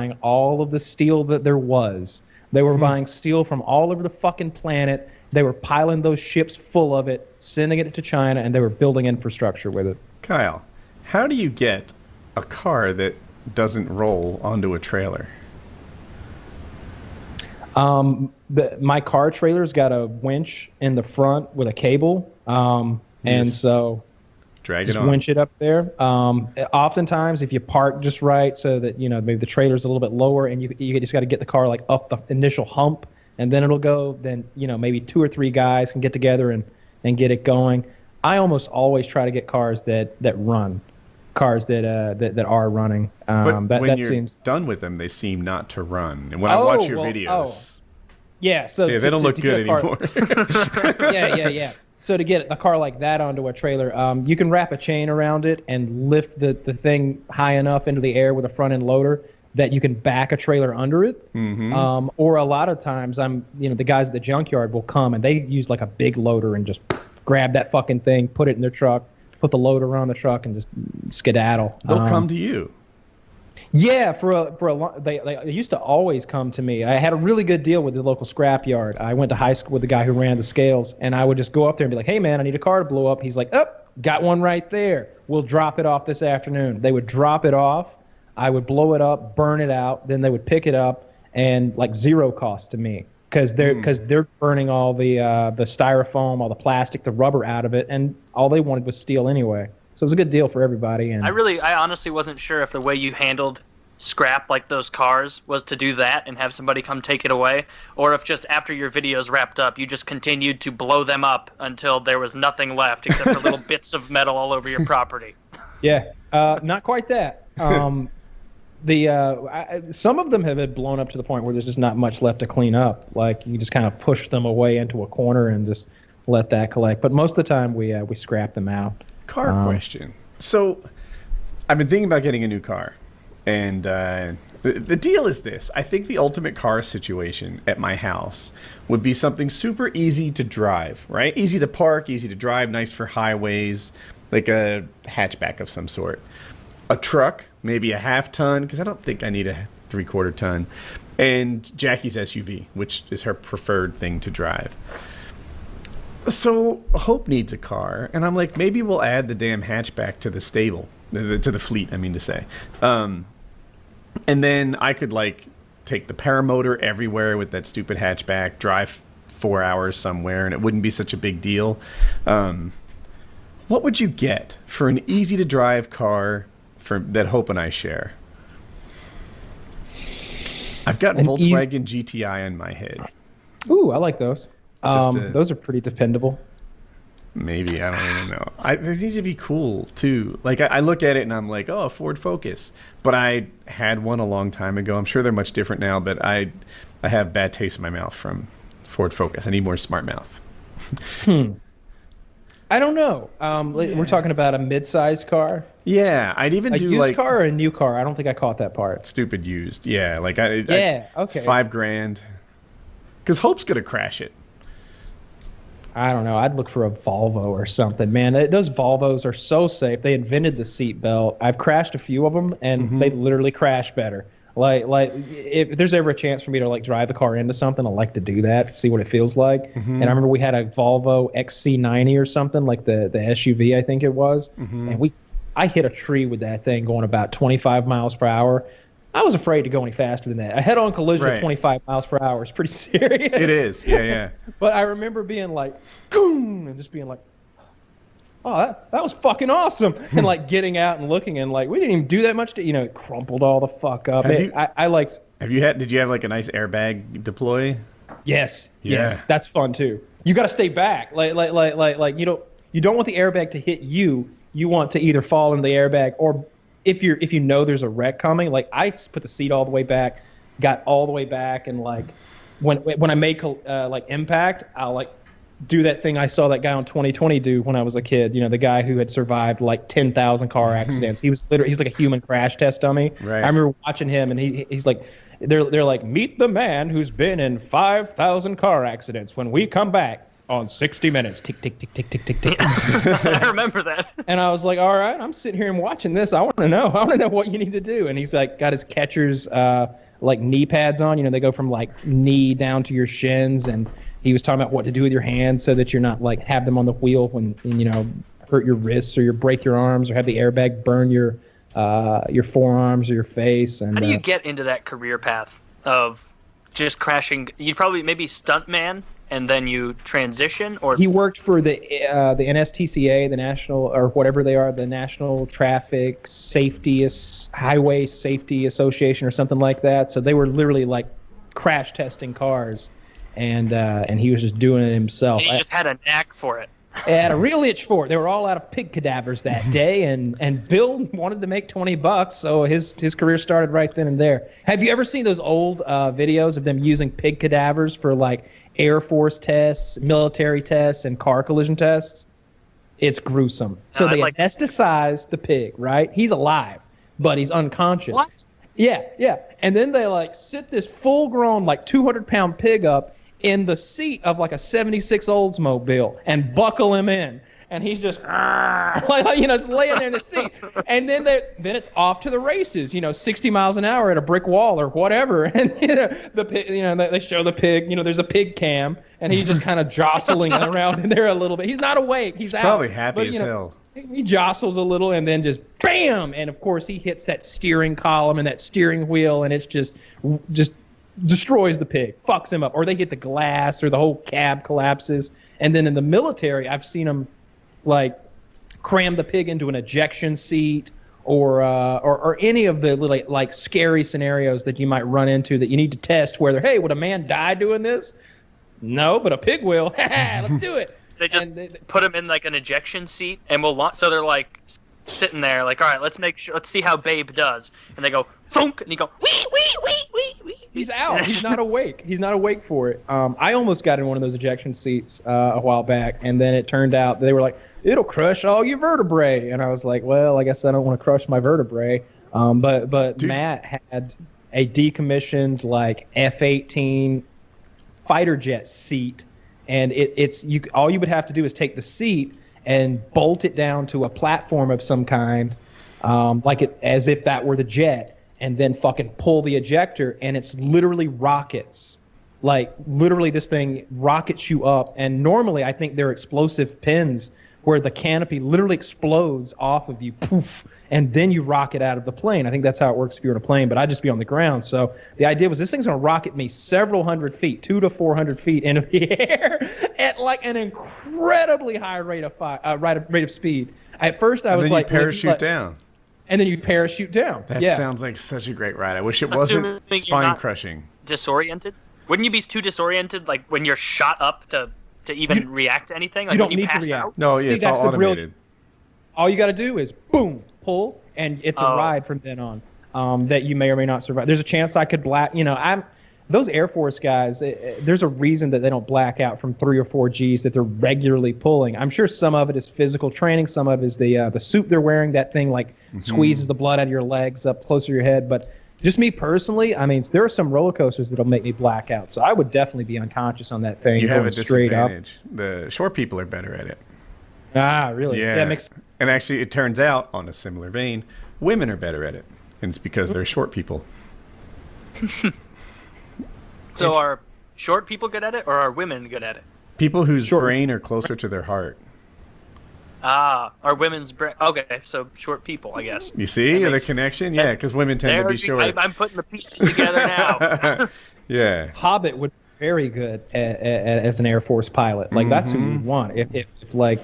buying all of the steel that there was. They were buying steel from all over the fucking planet. They were piling those ships full of it, sending it to China, and they were building infrastructure with it. Kyle, how do you get a car that doesn't roll onto a trailer? My car trailer's got a winch in the front with a cable, and so drag just it on. winch it up there. Oftentimes, if you park just right, so that maybe the trailer's a little bit lower, and you just got to get the car like up the initial hump, and then it'll go. Then maybe 2 or 3 guys can get together and get it going. I almost always try to get cars that run, cars that are running. But when you're done with them, they seem not to run. And when I watch your videos, they don't look good anymore. Yeah. So to get a car like that onto a trailer, you can wrap a chain around it and lift the thing high enough into the air with a front end loader that you can back a trailer under it. Mm-hmm. Or a lot of times, the guys at the junkyard will come and they use like a big loader and just grab that fucking thing, put it in their truck, put the loader on the truck, and just skedaddle. They'll come to you. Yeah, for a long, they used to always come to me. I had a really good deal with the local scrapyard. I went to high school with the guy who ran the scales, and I would just go up there and be like, "Hey man, I need a car to blow up." He's like, "Oh, got one right there. We'll drop it off this afternoon." They would drop it off. I would blow it up, burn it out, then they would pick it up, and like zero cost to me. Because they're burning all the styrofoam, all the plastic, the rubber out of it, and all they wanted was steel anyway. So it was a good deal for everybody. And I honestly wasn't sure if the way you handled scrap like those cars was to do that and have somebody come take it away, or if just after your videos wrapped up, you just continued to blow them up until there was nothing left except for little bits of metal all over your property. Yeah, not quite that. Some of them have been blown up to the point where there's just not much left to clean up. Like you just kind of push them away into a corner and just let that collect. But most of the time we scrap them out. Car question. So I've been thinking about getting a new car, and the deal is this. I think the ultimate car situation at my house would be something super easy to drive, right? Easy to park, easy to drive, nice for highways, like a hatchback of some sort. A truck, maybe a half-ton, because I don't think I need a 3/4 ton, and Jackie's SUV, which is her preferred thing to drive. So Hope needs a car, and I'm like, maybe we'll add the damn hatchback to the stable, to the fleet, I mean to say. And then I could, like, take the paramotor everywhere with that stupid hatchback, drive 4 hours somewhere, and it wouldn't be such a big deal. What would you get for an easy-to-drive car that Hope and I share? I've got Volkswagen GTI in my head. Ooh, I like those. Those are pretty dependable. Maybe, I don't even know. I think it'd be cool too. Like I look at it and I'm like, oh, a Ford Focus. But I had one a long time ago. I'm sure they're much different now, but I have bad taste in my mouth from Ford Focus. I need more smart mouth. I don't know. We're talking about a mid-sized car. Yeah, I'd even do used like car or a new car. I don't think I caught that part. Stupid used. Yeah, like okay. $5,000. Because Hope's gonna crash it. I don't know. I'd look for a Volvo or something. Man, those Volvos are so safe. They invented the seat belt. I've crashed a few of them, and they literally crash better. Like if there's ever a chance for me to like drive a car into something, I like to do that, see what it feels like. And I remember we had a Volvo XC90 or something, like the SUV, I think it was, and I hit a tree with that thing going about 25 miles per hour. I was afraid to go any faster than that. A head-on collision at 25 miles per hour is pretty serious. It is, yeah. But I remember being like, boom, and just being like, oh, that was fucking awesome. And like getting out and looking and like, we didn't even do that much to, it crumpled all the fuck up. Did you have like a nice airbag deploy? Yes. That's fun too. You got to stay back. Like, you don't want the airbag to hit you. You want to either fall into the airbag or if you know there's a wreck coming, like I put the seat all the way back, got all the way back, and like when I make like impact, I'll like do that thing I saw that guy on 2020 do when I was a kid. The guy who had survived like 10,000 car accidents. He's like a human crash test dummy. Right. I remember watching him, and he's like, they're like, meet the man who's been in 5,000 car accidents when we come back. on 60 Minutes. Tick, tick, tick, tick, tick, tick, tick. I remember that. And I was like, all right, I'm sitting here and watching this. I want to know. I want to know what you need to do. And he's like, got his catcher's like knee pads on. You know, they go from like knee down to your shins. And he was talking about what to do with your hands so that you're not like have them on the wheel when, you know, hurt your wrists or break your arms or have the airbag burn your forearms or your face. And how do you get into that career path of just crashing? You'd probably maybe stuntman, and then you transition, or he worked for the NSTCA, the national or whatever they are, the National Traffic Safety Highway Safety Association or something like that. So they were literally like crash testing cars, and he was just doing it himself. And he just had a knack for it. I had a real itch for it. They were all out of pig cadavers that day, and Bill wanted to make $20, so his career started right then and there. Have you ever seen those old videos of them using pig cadavers for like Air Force tests, military tests, and car collision tests? It's gruesome. So they anesthetize the pig, right? He's alive, but he's unconscious. What? Yeah. And then they like sit this full-grown like 200-pound pig up in the seat of like a 76 Oldsmobile and buckle him in, and he's just like, you know, just laying there in the seat, and then it's off to the races, you know, 60 miles an hour at a brick wall or whatever, and you know the pig, you know, they show the pig, you know, there's a pig cam, and he's just kind of jostling around in there a little bit. He's not awake, he's out, probably happy but, as hell. He jostles a little and then just bam, and of course he hits that steering column and that steering wheel, and it's just destroys the pig, fucks him up, or they hit the glass, or the whole cab collapses. And then in the military, I've seen them like cram the pig into an ejection seat, or any of the little like scary scenarios that you might run into that you need to test. Whether, hey, would a man die doing this? No, but a pig will. Let's do it. They just put him in like an ejection seat, and we'll launch. So they're like sitting there, like, all right, let's see how Babe does, and they go thunk, and you go wee wee wee wee wee. He's out. He's not awake. He's not awake for it. I almost got in one of those ejection seats a while back, and then it turned out they were like, it'll crush all your vertebrae, and I was like, well, I guess I don't want to crush my vertebrae. But dude, Matt had a decommissioned like F-18 fighter jet seat, and all you would have to do is take the seat and bolt it down to a platform of some kind, as if that were the jet, and then fucking pull the ejector, and it's literally rockets. Like, literally this thing rockets you up, and normally I think they're explosive pins where the canopy literally explodes off of you, poof, and then you rocket out of the plane. I think that's how it works if you're in a plane, but I'd just be on the ground. So the idea was this thing's going to rocket me several hundred feet, 200 to 400 feet into the air at like an incredibly high rate of speed. At first I was like... And then you parachute down. And then you parachute down. That sounds like such a great ride. I wish it wasn't spine-crushing. Disoriented? Wouldn't you be too disoriented, like when you're shot up to even react to anything? Like, you don't need to react. Out? No, yeah, it's all automated. All you got to do is boom, pull, and it's a ride from then on. That you may or may not survive. There's a chance I could those Air Force guys, there's a reason that they don't black out from 3 or 4 Gs that they're regularly pulling. I'm sure some of it is physical training. Some of it is the suit they're wearing. That thing like squeezes the blood out of your legs up closer to your head. But just me personally, I mean, there are some roller coasters that'll make me black out. So I would definitely be unconscious on that thing. You have a straight disadvantage. The short people are better at it. Ah, really? Yeah. That makes... And actually, it turns out, on a similar vein, women are better at it. And it's because they're short people. So are short people good at it, or are women good at it? People whose brain are closer to their heart. Ah, are women's brain... Okay, so short people, I guess. You see the connection? Yeah, because women tend to be short. I'm putting the pieces together now. Yeah. Hobbit would be very good as an Air Force pilot. Like, that's who you want. If like